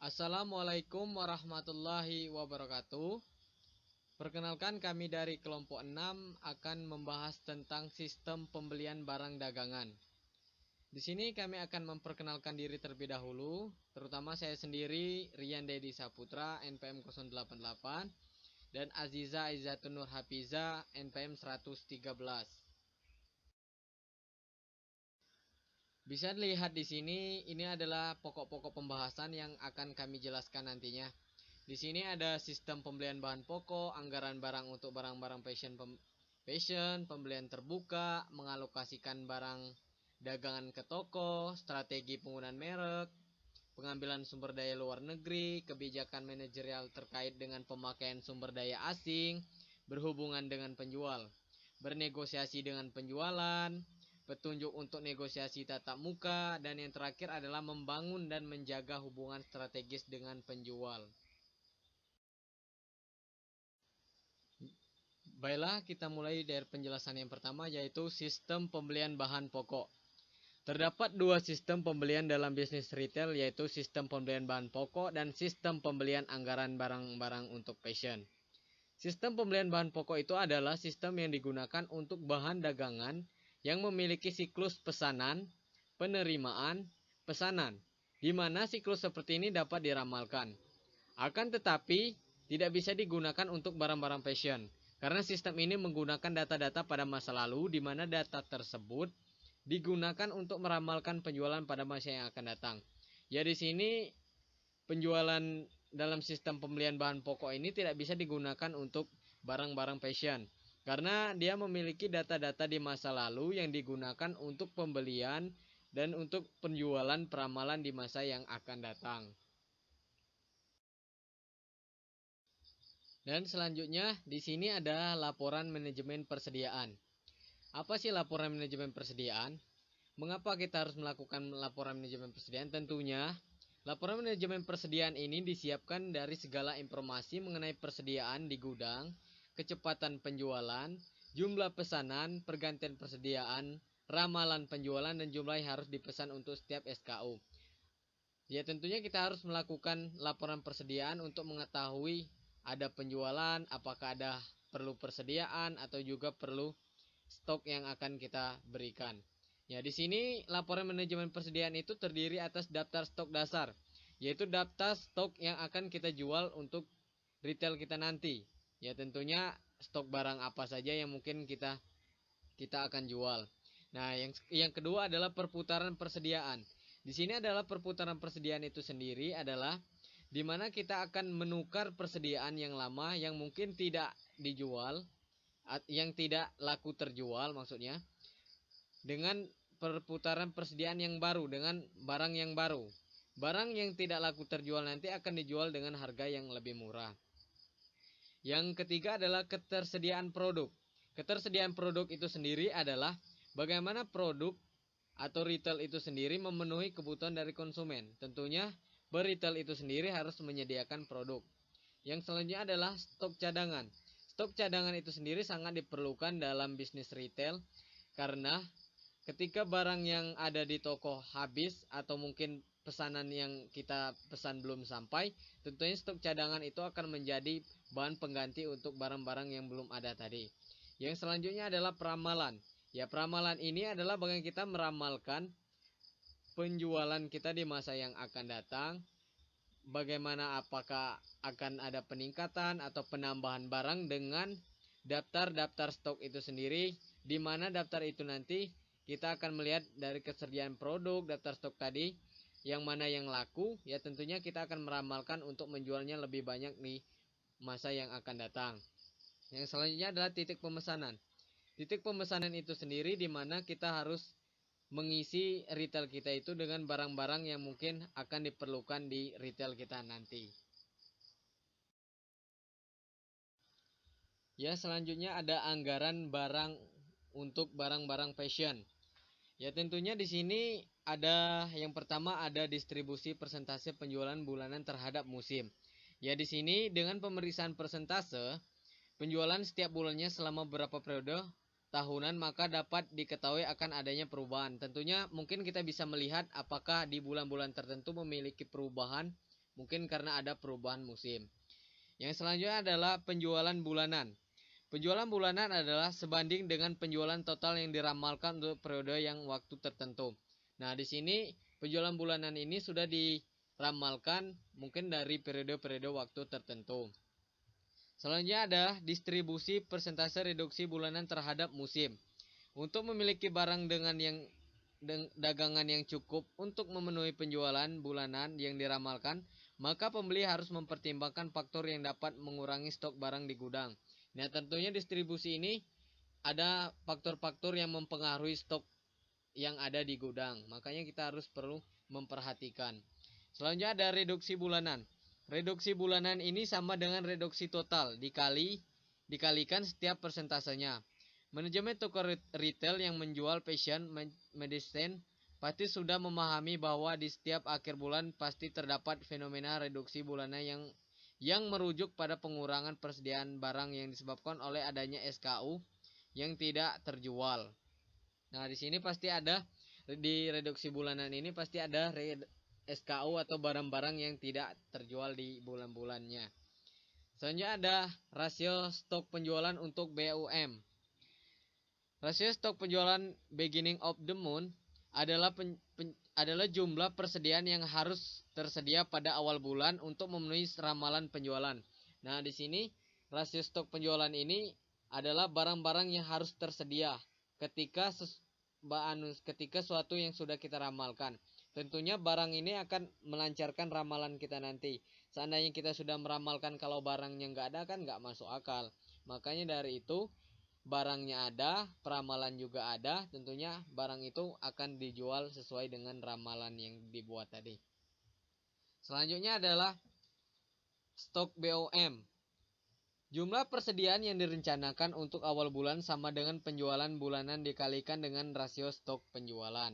Assalamualaikum warahmatullahi wabarakatuh. Perkenalkan, kami dari kelompok 6 akan membahas tentang sistem pembelian barang dagangan. Di sini kami akan memperkenalkan diri terlebih dahulu, terutama saya sendiri, Rian Dedi Saputra, NPM 088, dan Aziza Izzatun Nur Hafiza, NPM 113. Bisa dilihat di sini, ini adalah pokok-pokok pembahasan yang akan kami jelaskan nantinya. Di sini ada sistem pembelian bahan pokok, anggaran barang untuk barang-barang fashion, pembelian terbuka, mengalokasikan barang dagangan ke toko, strategi penggunaan merek, pengambilan sumber daya luar negeri, kebijakan manajerial terkait dengan pemakaian sumber daya asing, berhubungan dengan penjual, bernegosiasi dengan penjualan, petunjuk untuk negosiasi tatap muka, dan yang terakhir adalah membangun dan menjaga hubungan strategis dengan penjual. Baiklah, kita mulai dari penjelasan yang pertama, yaitu sistem pembelian bahan pokok. Terdapat dua sistem pembelian dalam bisnis retail, yaitu sistem pembelian bahan pokok dan sistem pembelian anggaran barang-barang untuk fashion. Sistem pembelian bahan pokok itu adalah sistem yang digunakan untuk bahan dagangan yang memiliki siklus pesanan, penerimaan, pesanan, di mana siklus seperti ini dapat diramalkan. Akan tetapi, tidak bisa digunakan untuk barang-barang fashion, karena sistem ini menggunakan data-data pada masa lalu, di mana data tersebut digunakan untuk meramalkan penjualan pada masa yang akan datang. Ya, di sini penjualan dalam sistem pembelian bahan pokok ini tidak bisa digunakan untuk barang-barang fashion, karena dia memiliki data-data di masa lalu yang digunakan untuk pembelian dan untuk penjualan peramalan di masa yang akan datang. Dan selanjutnya di sini ada laporan manajemen persediaan. Apa sih laporan manajemen persediaan? Mengapa kita harus melakukan laporan manajemen persediaan? Tentunya laporan manajemen persediaan ini disiapkan dari segala informasi mengenai persediaan di gudang, kecepatan penjualan, jumlah pesanan, pergantian persediaan, ramalan penjualan, dan jumlah yang harus dipesan untuk setiap SKU. Ya, tentunya kita harus melakukan laporan persediaan untuk mengetahui ada penjualan, apakah ada perlu persediaan atau juga perlu stok yang akan kita berikan. Ya, di sini laporan manajemen persediaan itu terdiri atas daftar stok dasar, yaitu daftar stok yang akan kita jual untuk retail kita nanti. Ya, tentunya stok barang apa saja yang mungkin kita akan jual. Nah, yang kedua adalah perputaran persediaan. Di sini adalah perputaran persediaan itu sendiri adalah di mana kita akan menukar persediaan yang lama yang mungkin tidak dijual, yang tidak laku terjual maksudnya, dengan perputaran persediaan yang baru, dengan barang yang baru. Barang yang tidak laku terjual nanti akan dijual dengan harga yang lebih murah. Yang ketiga adalah ketersediaan produk. Ketersediaan produk itu sendiri adalah bagaimana produk atau retail itu sendiri memenuhi kebutuhan dari konsumen. Tentunya berretail itu sendiri harus menyediakan produk. Yang selanjutnya adalah stok cadangan. Stok cadangan itu sendiri sangat diperlukan dalam bisnis retail, karena ketika barang yang ada di toko habis atau mungkin pesanan yang kita pesan belum sampai, tentunya stok cadangan itu akan menjadi bahan pengganti untuk barang-barang yang belum ada tadi. Yang selanjutnya adalah peramalan. Ya, peramalan ini adalah bagaimana kita meramalkan penjualan kita di masa yang akan datang, bagaimana apakah akan ada peningkatan atau penambahan barang dengan daftar-daftar stok itu sendiri, di mana daftar itu nanti kita akan melihat dari kesediaan produk, daftar stok tadi, yang mana yang laku, ya tentunya kita akan meramalkan untuk menjualnya lebih banyak di masa yang akan datang. Yang selanjutnya adalah titik pemesanan. Titik pemesanan itu sendiri di mana kita harus mengisi retail kita itu dengan barang-barang yang mungkin akan diperlukan di retail kita nanti. Ya, selanjutnya ada anggaran barang untuk barang-barang fashion. Ya, tentunya di sini ada yang pertama ada distribusi persentase penjualan bulanan terhadap musim. Ya, di sini dengan pemeriksaan persentase penjualan setiap bulannya selama beberapa periode tahunan, maka dapat diketahui akan adanya perubahan. Tentunya mungkin kita bisa melihat apakah di bulan-bulan tertentu memiliki perubahan mungkin karena ada perubahan musim. Yang selanjutnya adalah penjualan bulanan. Penjualan bulanan adalah sebanding dengan penjualan total yang diramalkan untuk periode yang waktu tertentu. Nah, di sini penjualan bulanan ini sudah diramalkan mungkin dari periode-periode waktu tertentu. Selanjutnya ada distribusi persentase reduksi bulanan terhadap musim. Untuk memiliki barang dengan dagangan yang cukup untuk memenuhi penjualan bulanan yang diramalkan, maka pembeli harus mempertimbangkan faktor yang dapat mengurangi stok barang di gudang. Nah, tentunya distribusi ini ada faktor-faktor yang mempengaruhi stok yang ada di gudang. Makanya kita harus perlu memperhatikan. Selanjutnya ada reduksi bulanan. Reduksi bulanan ini sama dengan reduksi total dikalikan setiap persentasenya. Manajemen toko retail yang menjual fashion medicine pasti sudah memahami bahwa di setiap akhir bulan pasti terdapat fenomena reduksi bulanan yang merujuk pada pengurangan persediaan barang yang disebabkan oleh adanya SKU yang tidak terjual. Nah, di sini pasti ada di reduksi bulanan ini pasti ada SKU atau barang-barang yang tidak terjual di bulan-bulannya. Selanjutnya ada rasio stok penjualan untuk BUM. Rasio stok penjualan beginning of the month adalah jumlah persediaan yang harus tersedia pada awal bulan untuk memenuhi ramalan penjualan. Nah, di sini rasio stok penjualan ini adalah barang-barang yang harus tersedia ketika suatu yang sudah kita ramalkan. Tentunya barang ini akan melancarkan ramalan kita nanti. Seandainya kita sudah meramalkan kalau barangnya nggak ada kan nggak masuk akal. Makanya dari itu barangnya ada, peramalan juga ada, tentunya barang itu akan dijual sesuai dengan ramalan yang dibuat tadi. Selanjutnya adalah stok BOM. Jumlah persediaan yang direncanakan untuk awal bulan sama dengan penjualan bulanan dikalikan dengan rasio stok penjualan.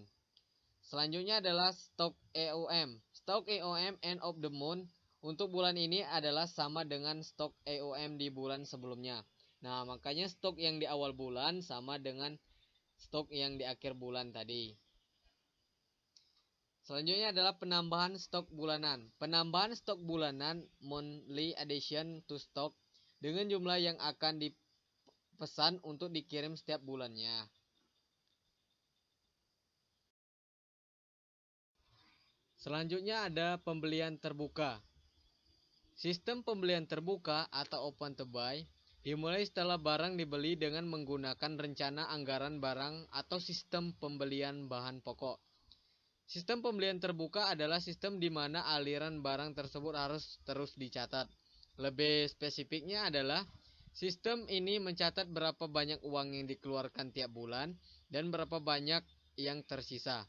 Selanjutnya adalah stok EOM. Stok EOM end of the month untuk bulan ini adalah sama dengan stok EOM di bulan sebelumnya. Nah, makanya stok yang di awal bulan sama dengan stok yang di akhir bulan tadi. Selanjutnya adalah penambahan stok bulanan. Penambahan stok bulanan monthly addition to stock dengan jumlah yang akan dipesan untuk dikirim setiap bulannya. Selanjutnya ada pembelian terbuka. Sistem pembelian terbuka atau open to buy dimulai setelah barang dibeli dengan menggunakan rencana anggaran barang atau sistem pembelian bahan pokok. Sistem pembelian terbuka adalah sistem di mana aliran barang tersebut harus terus dicatat. Lebih spesifiknya adalah sistem ini mencatat berapa banyak uang yang dikeluarkan tiap bulan dan berapa banyak yang tersisa.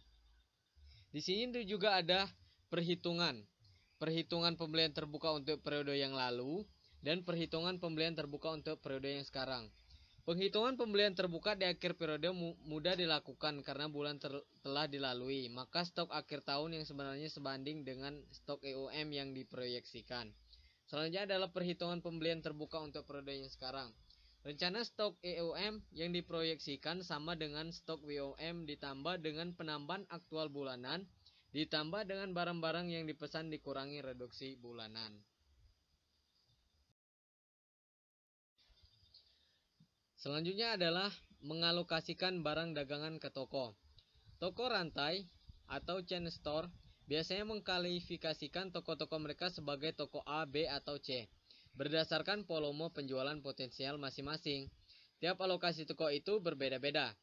Di sini juga ada perhitungan pembelian terbuka untuk periode yang lalu dan perhitungan pembelian terbuka untuk periode yang sekarang. Penghitungan pembelian terbuka di akhir periode mudah dilakukan karena bulan telah dilalui, maka stok akhir tahun yang sebenarnya sebanding dengan stok EOM yang diproyeksikan. Selanjutnya adalah perhitungan pembelian terbuka untuk periode yang sekarang. Rencana stok EOM yang diproyeksikan sama dengan stok WOM ditambah dengan penambahan aktual bulanan ditambah dengan barang-barang yang dipesan dikurangi reduksi bulanan. Selanjutnya adalah mengalokasikan barang dagangan ke toko. Toko rantai atau chain store biasanya mengkualifikasikan toko-toko mereka sebagai toko A, B, atau C berdasarkan volume penjualan potensial masing-masing. Tiap alokasi toko itu berbeda-beda.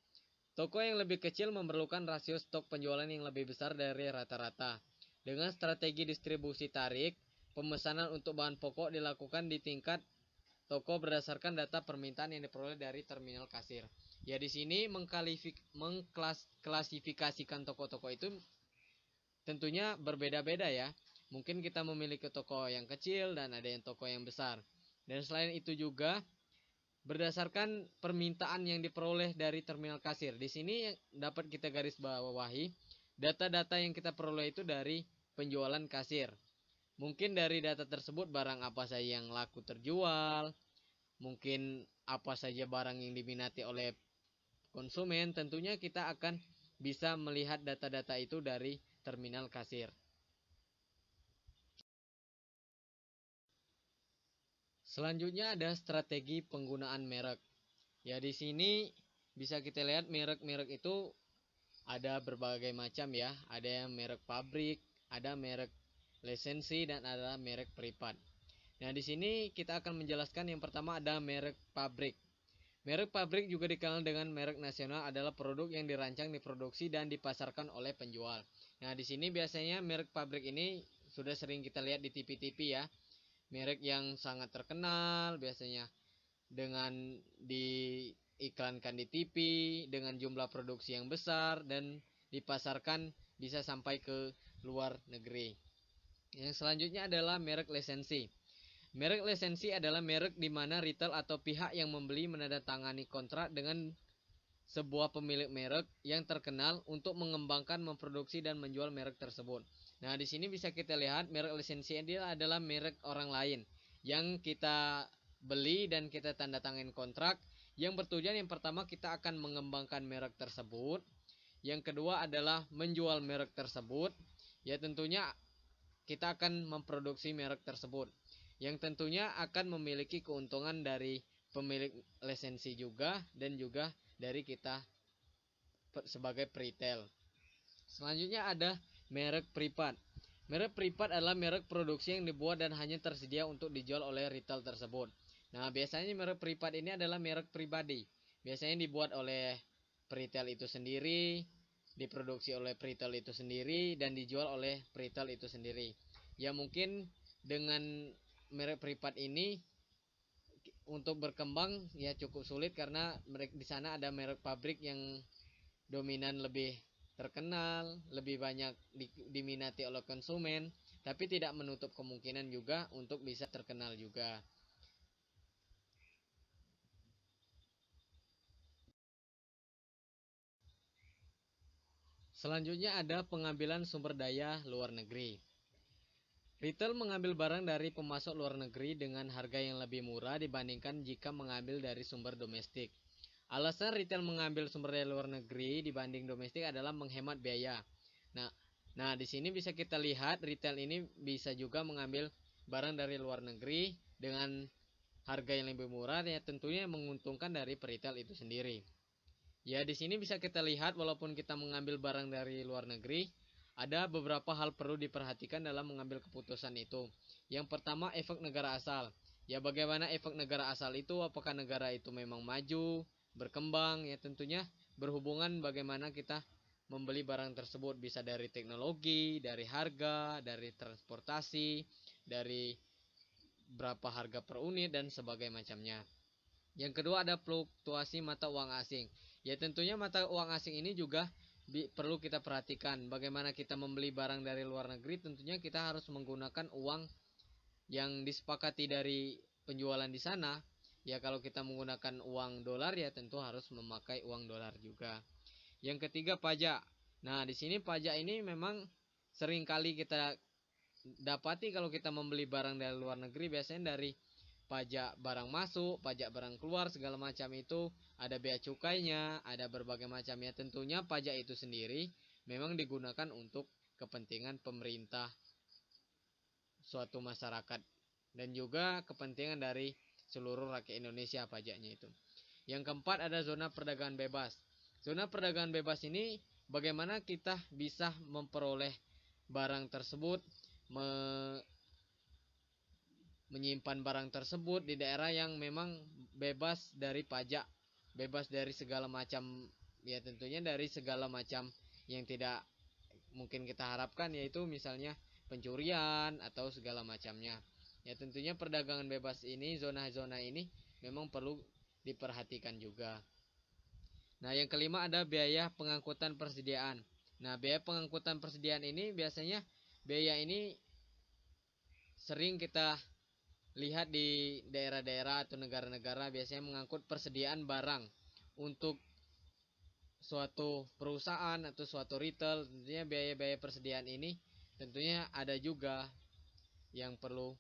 Toko yang lebih kecil memerlukan rasio stok penjualan yang lebih besar dari rata-rata. Dengan strategi distribusi tarik, pemesanan untuk bahan pokok dilakukan di tingkat toko berdasarkan data permintaan yang diperoleh dari terminal kasir. Ya, di sini mengklasifikasikan toko-toko itu tentunya berbeda-beda ya. Mungkin kita memiliki toko yang kecil dan ada yang toko yang besar. Dan selain itu juga berdasarkan permintaan yang diperoleh dari terminal kasir. Di sini dapat kita garis bawahi data-data yang kita peroleh itu dari penjualan kasir. Mungkin dari data tersebut barang apa saja yang laku terjual, mungkin apa saja barang yang diminati oleh konsumen, tentunya kita akan bisa melihat data-data itu dari terminal kasir. Selanjutnya ada strategi penggunaan merek. Ya, di sini bisa kita lihat merek-merek itu ada berbagai macam ya. Ada yang merek pabrik, ada merek lisensi, dan ada merek privat. Nah, di sini kita akan menjelaskan yang pertama ada merek pabrik. Merek pabrik juga dikenal dengan merek nasional, adalah produk yang dirancang, diproduksi, dan dipasarkan oleh penjual. Nah, di sini biasanya merek pabrik ini sudah sering kita lihat di TV-TV ya. Merek yang sangat terkenal biasanya dengan diiklankan di TV dengan jumlah produksi yang besar dan dipasarkan bisa sampai ke luar negeri. Yang selanjutnya adalah merek lisensi. Merek lisensi adalah merek di mana retail atau pihak yang membeli menandatangani kontrak dengan sebuah pemilik merek yang terkenal untuk mengembangkan, memproduksi, dan menjual merek tersebut. Nah, di sini bisa kita lihat merek lisensi ini adalah merek orang lain yang kita beli dan kita tanda tangan kontrak, yang bertujuan yang pertama kita akan mengembangkan merek tersebut, yang kedua adalah menjual merek tersebut, ya tentunya kita akan memproduksi merek tersebut, yang tentunya akan memiliki keuntungan dari pemilik lisensi juga dan juga dari kita sebagai retail. Selanjutnya ada merek privat. Merek privat adalah merek produksi yang dibuat dan hanya tersedia untuk dijual oleh retail tersebut. Nah, biasanya merek privat ini adalah merek pribadi. Biasanya dibuat oleh retail itu sendiri, diproduksi oleh retail itu sendiri, dan dijual oleh retail itu sendiri. Ya, mungkin dengan merek privat ini untuk berkembang ya cukup sulit karena di sana ada merek pabrik yang dominan, lebih terkenal, lebih banyak diminati oleh konsumen, tapi tidak menutup kemungkinan juga untuk bisa terkenal juga. Selanjutnya ada pengambilan sumber daya luar negeri. Retail mengambil barang dari pemasok luar negeri dengan harga yang lebih murah dibandingkan jika mengambil dari sumber domestik. Alasan retail mengambil sumber daya luar negeri dibanding domestik adalah menghemat biaya. Nah, di sini bisa kita lihat retail ini bisa juga mengambil barang dari luar negeri dengan harga yang lebih murah, ya tentunya menguntungkan dari retail itu sendiri. Ya, di sini bisa kita lihat walaupun kita mengambil barang dari luar negeri, ada beberapa hal perlu diperhatikan dalam mengambil keputusan itu. Yang pertama, efek negara asal. Ya, bagaimana efek negara asal itu? Apakah negara itu memang maju, berkembang? Ya, tentunya berhubungan bagaimana kita membeli barang tersebut, bisa dari teknologi, dari harga, dari transportasi, dari berapa harga per unit dan sebagainya macamnya. Yang kedua ada fluktuasi mata uang asing. Ya tentunya mata uang asing ini juga perlu kita perhatikan. Bagaimana kita membeli barang dari luar negeri, tentunya kita harus menggunakan uang yang disepakati dari penjualan di sana. Ya kalau kita menggunakan uang dolar ya tentu harus memakai uang dolar juga. Yang ketiga pajak. Nah, di sini pajak ini memang sering kali kita dapati kalau kita membeli barang dari luar negeri, biasanya dari pajak barang masuk, pajak barang keluar, segala macam itu ada bea cukainya, ada berbagai macamnya. Tentunya pajak itu sendiri memang digunakan untuk kepentingan pemerintah suatu masyarakat dan juga kepentingan dari seluruh rakyat Indonesia pajaknya itu. Yang keempat ada zona perdagangan bebas. Zona perdagangan bebas ini bagaimana kita bisa memperoleh barang tersebut, menyimpan barang tersebut di daerah yang memang bebas dari pajak, bebas dari segala macam, ya tentunya dari segala macam yang tidak mungkin kita harapkan, yaitu misalnya pencurian atau segala macamnya. Ya tentunya perdagangan bebas ini, zona-zona ini memang perlu diperhatikan juga. Nah, yang kelima ada biaya pengangkutan persediaan. Nah, biaya pengangkutan persediaan ini biasanya biaya ini sering kita lihat di daerah-daerah atau negara-negara, biasanya mengangkut persediaan barang untuk suatu perusahaan atau suatu retail. Tentunya biaya-biaya persediaan ini tentunya ada juga yang perlu.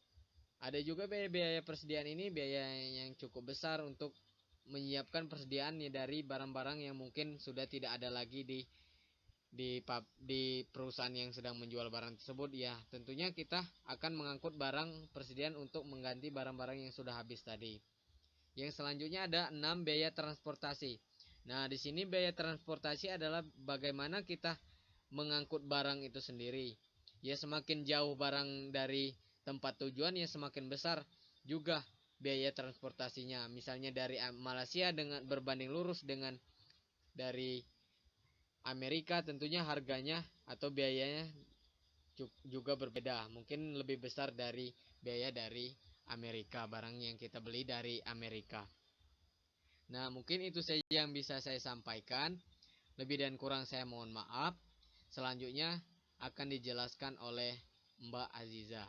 Ada juga biaya-biaya persediaan ini biaya yang cukup besar untuk menyiapkan persediaan dari barang-barang yang mungkin sudah tidak ada lagi di di perusahaan yang sedang menjual barang tersebut, ya tentunya kita akan mengangkut barang persediaan untuk mengganti barang-barang yang sudah habis tadi. Yang selanjutnya ada 6 biaya transportasi. Nah, di sini biaya transportasi adalah bagaimana kita mengangkut barang itu sendiri. Ya, semakin jauh barang dari tempat tujuan, ya semakin besar juga biaya transportasinya. Misalnya dari Malaysia dengan berbanding lurus dengan dari Amerika, tentunya harganya atau biayanya juga berbeda. Mungkin lebih besar dari biaya dari Amerika, barang yang kita beli dari Amerika. Nah, mungkin itu saja yang bisa saya sampaikan. Lebih dan kurang saya mohon maaf. Selanjutnya akan dijelaskan oleh Mbak Aziza.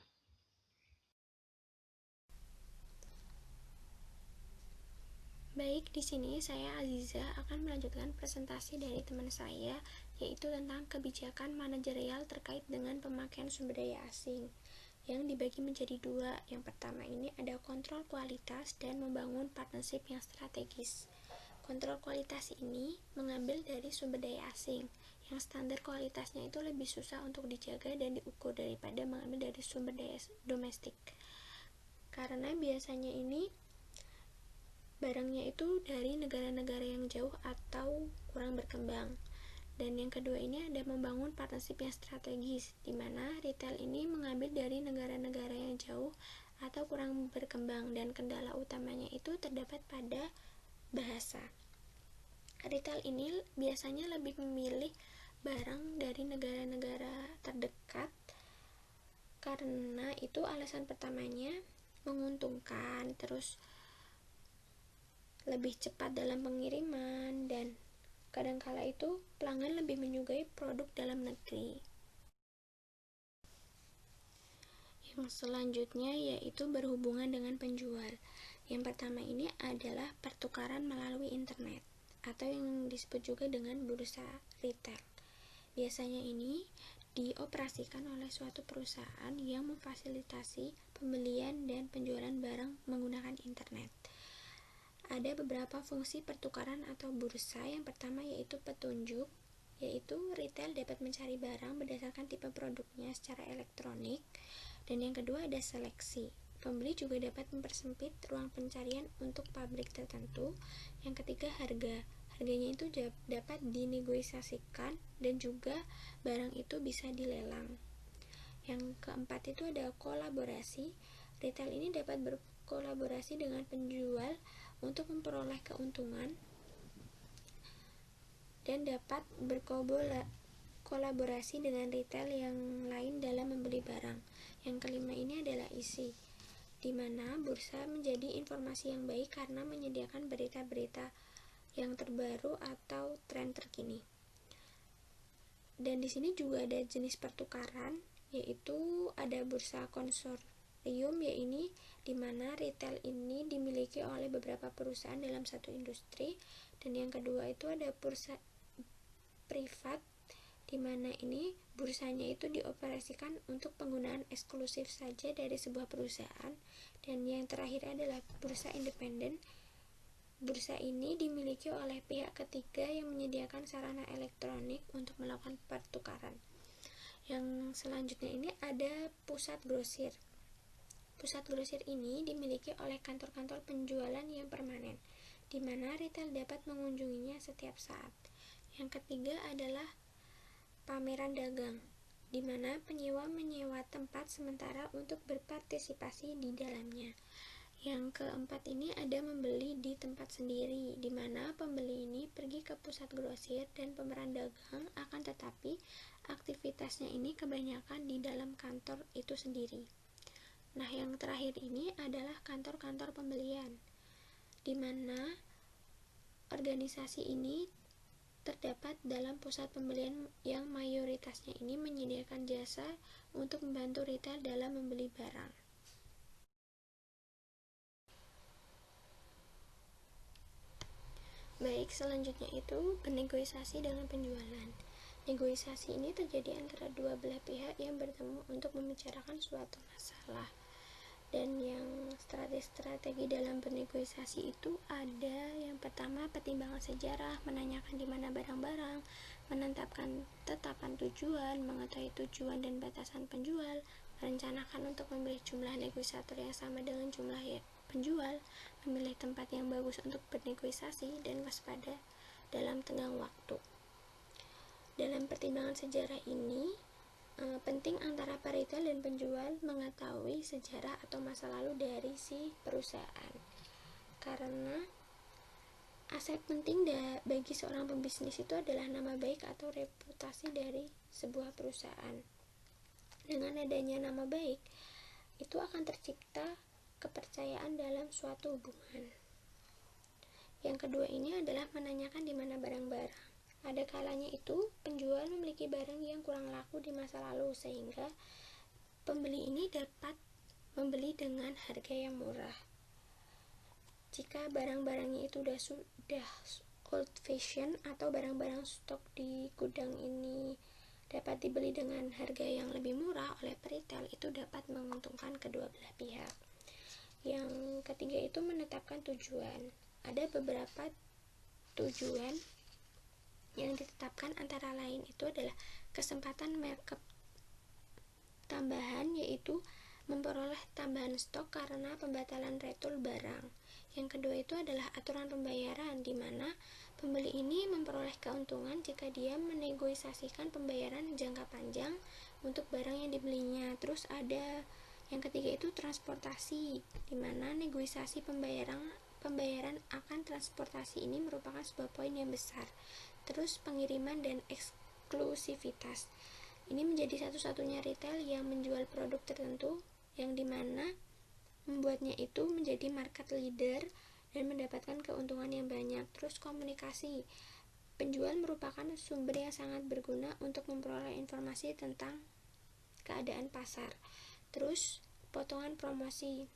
Baik, di sini saya Aziza akan melanjutkan presentasi dari teman saya, yaitu tentang kebijakan manajerial terkait dengan pemakaian sumber daya asing, yang dibagi menjadi dua. Yang pertama ini ada kontrol kualitas dan membangun partnership yang strategis. Kontrol kualitas ini mengambil dari sumber daya asing, yang standar kualitasnya itu lebih susah untuk dijaga dan diukur daripada mengambil dari sumber daya domestik. Karena biasanya ini barangnya itu dari negara-negara yang jauh atau kurang berkembang. Dan yang kedua ini ada membangun partnership yang strategis, di mana retail ini mengambil dari negara-negara yang jauh atau kurang berkembang, dan kendala utamanya itu terdapat pada bahasa. Retail ini biasanya lebih memilih barang dari negara-negara terdekat, karena itu alasan pertamanya menguntungkan, terus lebih cepat dalam pengiriman, dan kadangkala itu pelanggan lebih menyukai produk dalam negeri. Yang selanjutnya yaitu berhubungan dengan penjual. Yang pertama ini adalah pertukaran melalui internet, atau yang disebut juga dengan bursa retail. Biasanya ini dioperasikan oleh suatu perusahaan yang memfasilitasi pembelian dan penjualan barang menggunakan internet. Ada beberapa fungsi pertukaran atau bursa. Yang pertama yaitu petunjuk, yaitu retail dapat mencari barang berdasarkan tipe produknya secara elektronik. Dan yang kedua ada seleksi. Pembeli juga dapat mempersempit ruang pencarian untuk pabrik tertentu. Yang ketiga harga. Harganya itu dapat dinegosiasikan dan juga barang itu bisa dilelang. Yang keempat itu ada kolaborasi. Retail ini dapat berkolaborasi dengan penjual untuk memperoleh keuntungan dan dapat berkolaborasi dengan retail yang lain dalam membeli barang. Yang kelima ini adalah isi, di mana bursa menjadi informasi yang baik karena menyediakan berita-berita yang terbaru atau tren terkini. Dan di sini juga ada jenis pertukaran, yaitu ada bursa konsorsium, yaitu di mana retail ini dimiliki oleh beberapa perusahaan dalam satu industri. Dan yang kedua itu ada bursa privat, di mana ini bursanya itu dioperasikan untuk penggunaan eksklusif saja dari sebuah perusahaan. Dan yang terakhir adalah bursa independen. Bursa ini dimiliki oleh pihak ketiga yang menyediakan sarana elektronik untuk melakukan pertukaran. Yang selanjutnya ini ada pusat grosir. Pusat grosir ini dimiliki oleh kantor-kantor penjualan yang permanen, di mana retail dapat mengunjunginya setiap saat. Yang ketiga adalah pameran dagang, di mana penyewa menyewa tempat sementara untuk berpartisipasi di dalamnya. Yang keempat ini ada membeli di tempat sendiri, di mana pembeli ini pergi ke pusat grosir dan pameran dagang, akan tetapi aktivitasnya ini kebanyakan di dalam kantor itu sendiri. Nah, yang terakhir ini adalah kantor-kantor pembelian, di mana organisasi ini terdapat dalam pusat pembelian yang mayoritasnya ini menyediakan jasa untuk membantu retail dalam membeli barang. Baik, selanjutnya itu bernegosiasi dengan penjualan. Negosiasi ini terjadi antara dua belah pihak yang bertemu untuk membicarakan suatu masalah. Dan yang strategi dalam bernegosiasi itu ada yang pertama pertimbangan sejarah, menanyakan di mana barang-barang, menetapkan tetapan tujuan, mengetahui tujuan dan batasan penjual, merencanakan untuk memilih jumlah negosiator yang sama dengan jumlah penjual, memilih tempat yang bagus untuk bernegosiasi, dan waspada dalam tenggang waktu. Dalam pertimbangan sejarah ini, penting antara peritel dan penjual mengetahui sejarah atau masa lalu dari si perusahaan, karena aset penting bagi seorang pembisnis itu adalah nama baik atau reputasi dari sebuah perusahaan. Dengan adanya nama baik, itu akan tercipta kepercayaan dalam suatu hubungan. Yang kedua ini adalah menanyakan di mana barang-barang. Ada kalanya itu penjual memiliki barang yang kurang laku di masa lalu, sehingga pembeli ini dapat membeli dengan harga yang murah. Jika barang-barangnya itu sudah old fashion atau barang-barang stok di gudang ini dapat dibeli dengan harga yang lebih murah oleh peritel, itu dapat menguntungkan kedua belah pihak. Yang ketiga itu menetapkan tujuan. Ada beberapa tujuan yang ditetapkan, antara lain itu adalah kesempatan markup tambahan, yaitu memperoleh tambahan stok karena pembatalan retur barang. Yang kedua itu adalah aturan pembayaran, di mana pembeli ini memperoleh keuntungan jika dia menegosiasikan pembayaran jangka panjang untuk barang yang dibelinya. Terus ada yang ketiga itu transportasi, di mana negosiasi pembayaran akan transportasi ini merupakan sebuah poin yang besar. Terus pengiriman dan eksklusivitas. Ini menjadi satu-satunya retail yang menjual produk tertentu yang dimana membuatnya itu menjadi market leader dan mendapatkan keuntungan yang banyak. Terus komunikasi. Penjual merupakan sumber yang sangat berguna untuk memperoleh informasi tentang keadaan pasar. Terus potongan promosi.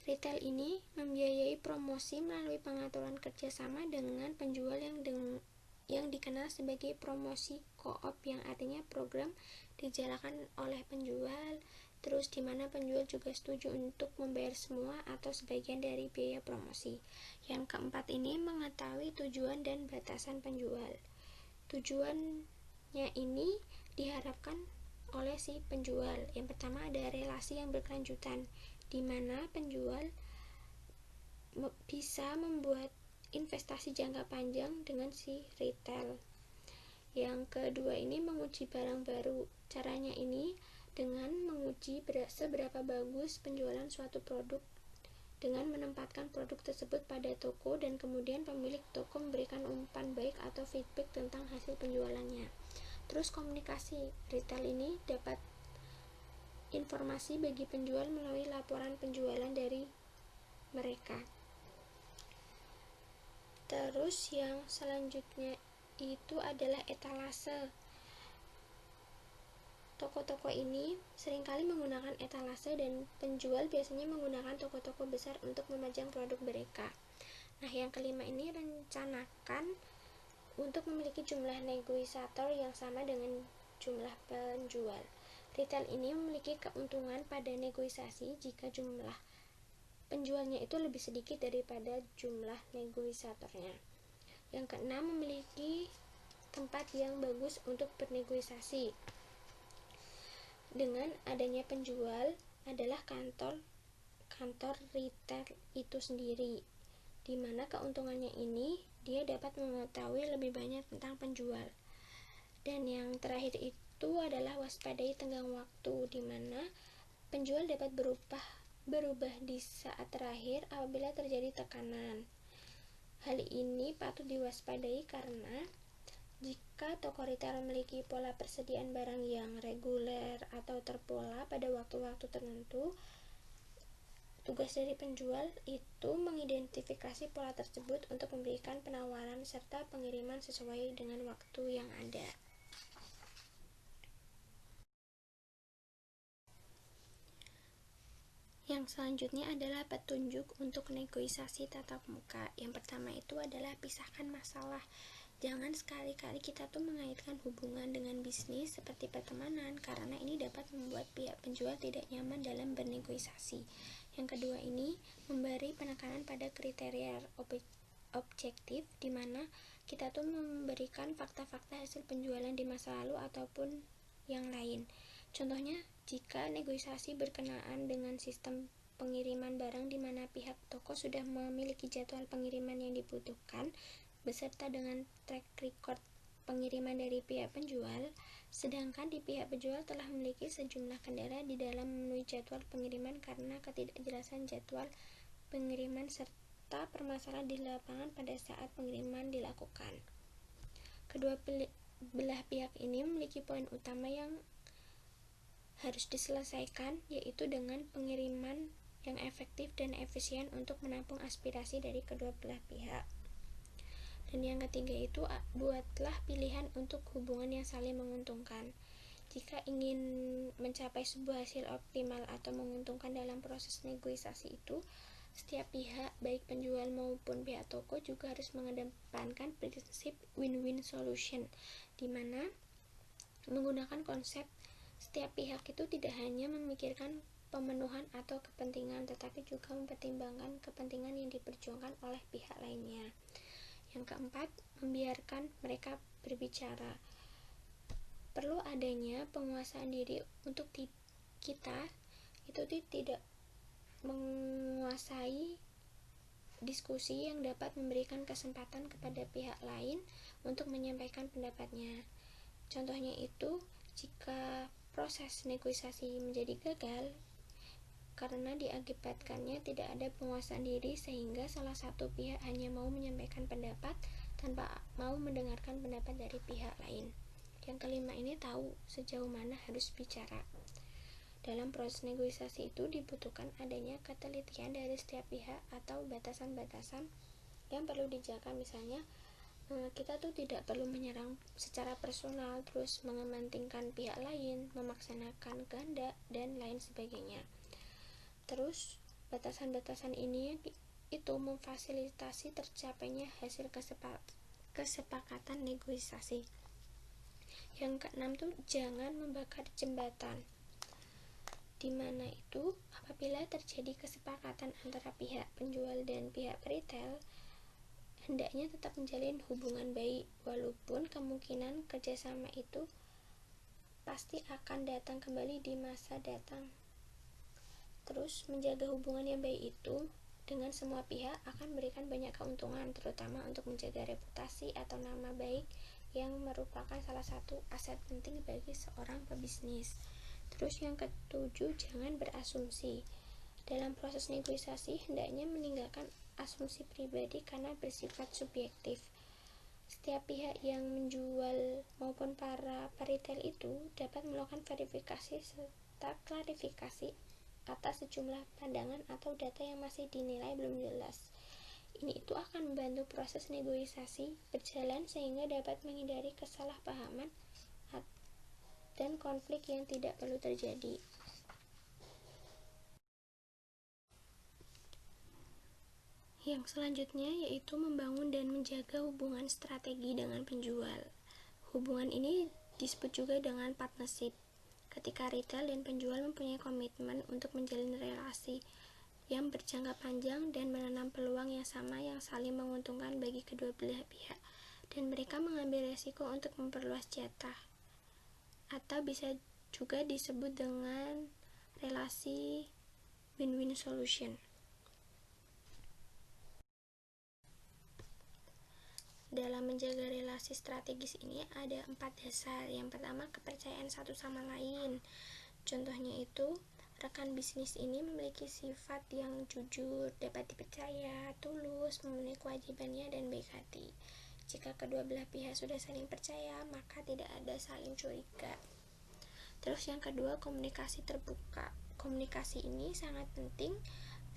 Retail ini membiayai promosi melalui pengaturan kerjasama dengan penjual yang dikenal sebagai promosi co-op, yang artinya program dijalankan oleh penjual, terus di mana penjual juga setuju untuk membayar semua atau sebagian dari biaya promosi. Yang keempat ini mengetahui tujuan dan batasan penjual. Tujuannya ini diharapkan oleh si penjual. Yang pertama ada relasi yang berkelanjutan, di mana penjual bisa membuat investasi jangka panjang dengan si retail. Yang kedua ini menguji barang baru. Caranya ini dengan menguji seberapa bagus penjualan suatu produk dengan menempatkan produk tersebut pada toko, dan kemudian pemilik toko memberikan umpan baik atau feedback tentang hasil penjualannya. Terus komunikasi. Retail ini dapat informasi bagi penjual melalui laporan penjualan dari mereka. Terus yang selanjutnya itu adalah etalase. Toko-toko ini seringkali menggunakan etalase, dan penjual biasanya menggunakan toko-toko besar untuk memajang produk mereka. Nah, yang kelima ini rencanakan untuk memiliki jumlah negosiator yang sama dengan jumlah penjual. Retail ini memiliki keuntungan pada negosiasi jika jumlah penjualnya itu lebih sedikit daripada jumlah negosiatornya. Yang keenam, memiliki tempat yang bagus untuk bernegosiasi. Dengan adanya penjual adalah kantor retail itu sendiri, di mana keuntungannya ini dia dapat mengetahui lebih banyak tentang penjual. Dan yang terakhir itu adalah waspadai tenggang waktu, di mana penjual dapat berubah di saat terakhir apabila terjadi tekanan. Hal ini patut diwaspadai karena jika toko retail memiliki pola persediaan barang yang reguler atau terpola pada waktu-waktu tertentu, tugas dari penjual itu mengidentifikasi pola tersebut untuk memberikan penawaran serta pengiriman sesuai dengan waktu yang ada. Yang selanjutnya adalah petunjuk untuk negosiasi tatap muka. Yang pertama itu adalah pisahkan masalah. Jangan sekali-kali kita tuh mengaitkan hubungan dengan bisnis seperti pertemanan, karena ini dapat membuat pihak penjual tidak nyaman dalam bernegosiasi. Yang kedua ini memberi penekanan pada kriteria objektif, di mana kita tuh memberikan fakta-fakta hasil penjualan di masa lalu ataupun yang lain. Contohnya, jika negosiasi berkenaan dengan sistem pengiriman barang di mana pihak toko sudah memiliki jadwal pengiriman yang dibutuhkan beserta dengan track record pengiriman dari pihak penjual, sedangkan di pihak penjual telah memiliki sejumlah kendala di dalam memenuhi jadwal pengiriman karena ketidakjelasan jadwal pengiriman serta permasalahan di lapangan pada saat pengiriman dilakukan. Kedua belah pihak ini memiliki poin utama yang harus diselesaikan, yaitu dengan pengiriman yang efektif dan efisien untuk menampung aspirasi dari kedua belah pihak. Dan yang ketiga itu, buatlah pilihan untuk hubungan yang saling menguntungkan. Jika ingin mencapai sebuah hasil optimal atau menguntungkan dalam proses negosiasi itu, setiap pihak, baik penjual maupun pihak toko, juga harus mengedepankan prinsip win-win solution, di mana menggunakan konsep setiap pihak itu tidak hanya memikirkan pemenuhan atau kepentingan, tetapi juga mempertimbangkan kepentingan yang diperjuangkan oleh pihak lainnya. Yang keempat, membiarkan mereka berbicara. Perlu adanya penguasaan diri untuk kita itu tidak menguasai diskusi yang dapat memberikan kesempatan kepada pihak lain untuk menyampaikan pendapatnya. Contohnya itu, jika proses negosiasi menjadi gagal karena diakibatkannya tidak ada penguasaan diri sehingga salah satu pihak hanya mau menyampaikan pendapat tanpa mau mendengarkan pendapat dari pihak lain. Yang kelima ini, tahu sejauh mana harus bicara. Dalam proses negosiasi itu dibutuhkan adanya ketelitian dari setiap pihak atau batasan-batasan yang perlu dijaga. Misalnya, kita tuh tidak perlu menyerang secara personal, terus mengepentingkan pihak lain, memaksakan kehendak, dan lain sebagainya. Terus, batasan-batasan ini itu memfasilitasi tercapainya hasil kesepakatan negosiasi. Yang keenam tuh, jangan membakar jembatan. Di mana itu, apabila terjadi kesepakatan antara pihak penjual dan pihak retail, hendaknya tetap menjalin hubungan baik, walaupun kemungkinan kerjasama itu pasti akan datang kembali di masa datang. Terus, menjaga hubungan yang baik itu dengan semua pihak akan memberikan banyak keuntungan, terutama untuk menjaga reputasi atau nama baik yang merupakan salah satu aset penting bagi seorang pebisnis. Terus yang ketujuh, jangan berasumsi. Dalam proses negosiasi, hendaknya meninggalkan asumsi pribadi karena bersifat subjektif. Setiap pihak yang menjual maupun para retail itu dapat melakukan verifikasi serta klarifikasi atas sejumlah pandangan atau data yang masih dinilai belum jelas. Ini itu akan membantu proses negosiasi berjalan sehingga dapat menghindari kesalahpahaman dan konflik yang tidak perlu terjadi. Yang selanjutnya yaitu membangun dan menjaga hubungan strategi dengan penjual. Hubungan ini disebut juga dengan partnership, ketika retail dan penjual mempunyai komitmen untuk menjalin relasi yang berjangka panjang dan menanam peluang yang sama yang saling menguntungkan bagi kedua belah pihak, dan mereka mengambil resiko untuk memperluas jatah, atau bisa juga disebut dengan relasi win-win solution. Dalam menjaga relasi strategis ini ada 4 dasar. Yang pertama, kepercayaan satu sama lain. Contohnya itu, rekan bisnis ini memiliki sifat yang jujur, dapat dipercaya, tulus, memenuhi kewajibannya, dan baik hati. Jika kedua belah pihak sudah saling percaya, maka tidak ada saling curiga. Terus yang kedua, komunikasi terbuka. Komunikasi ini sangat penting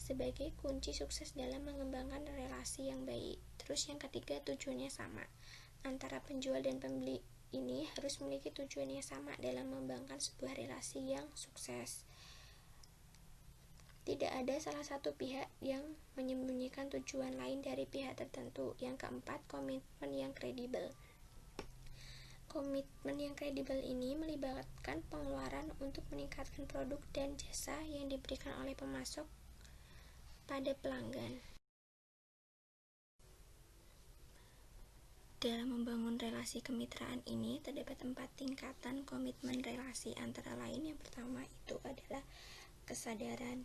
sebagai kunci sukses dalam mengembangkan relasi yang baik. Terus yang ketiga, tujuannya sama. Antara penjual dan pembeli ini harus memiliki tujuan yang sama dalam mengembangkan sebuah relasi yang sukses. Tidak ada salah satu pihak yang menyembunyikan tujuan lain dari pihak tertentu. Yang keempat, komitmen yang kredibel. Komitmen yang kredibel ini melibatkan pengeluaran untuk meningkatkan produk dan jasa yang diberikan oleh pemasok pada pelanggan. Dalam membangun relasi kemitraan ini terdapat 4 tingkatan komitmen relasi, antara lain yang pertama itu adalah kesadaran.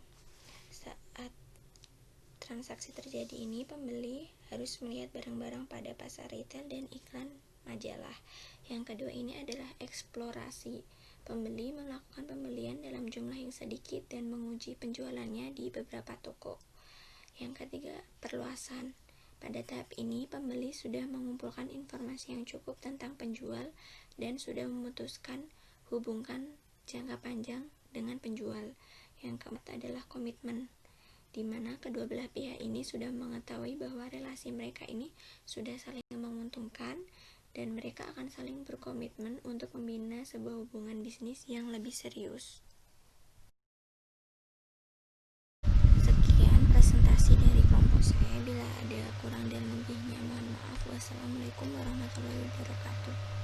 Saat transaksi terjadi ini, pembeli harus melihat barang-barang pada pasar retail dan iklan majalah. Yang kedua ini adalah eksplorasi. Pembeli melakukan pembelian dalam jumlah yang sedikit dan menguji penjualannya di beberapa toko. Yang ketiga, perluasan. Pada tahap ini, pembeli sudah mengumpulkan informasi yang cukup tentang penjual dan sudah memutuskan hubungkan jangka panjang dengan penjual. Yang keempat adalah komitmen, di mana kedua belah pihak ini sudah mengetahui bahwa relasi mereka ini sudah saling menguntungkan dan mereka akan saling berkomitmen untuk membina sebuah hubungan bisnis yang lebih serius. Sekian presentasi dari kelompok saya. Bila ada kurang dan lebihnya, mohon maaf. Wassalamualaikum warahmatullahi wabarakatuh.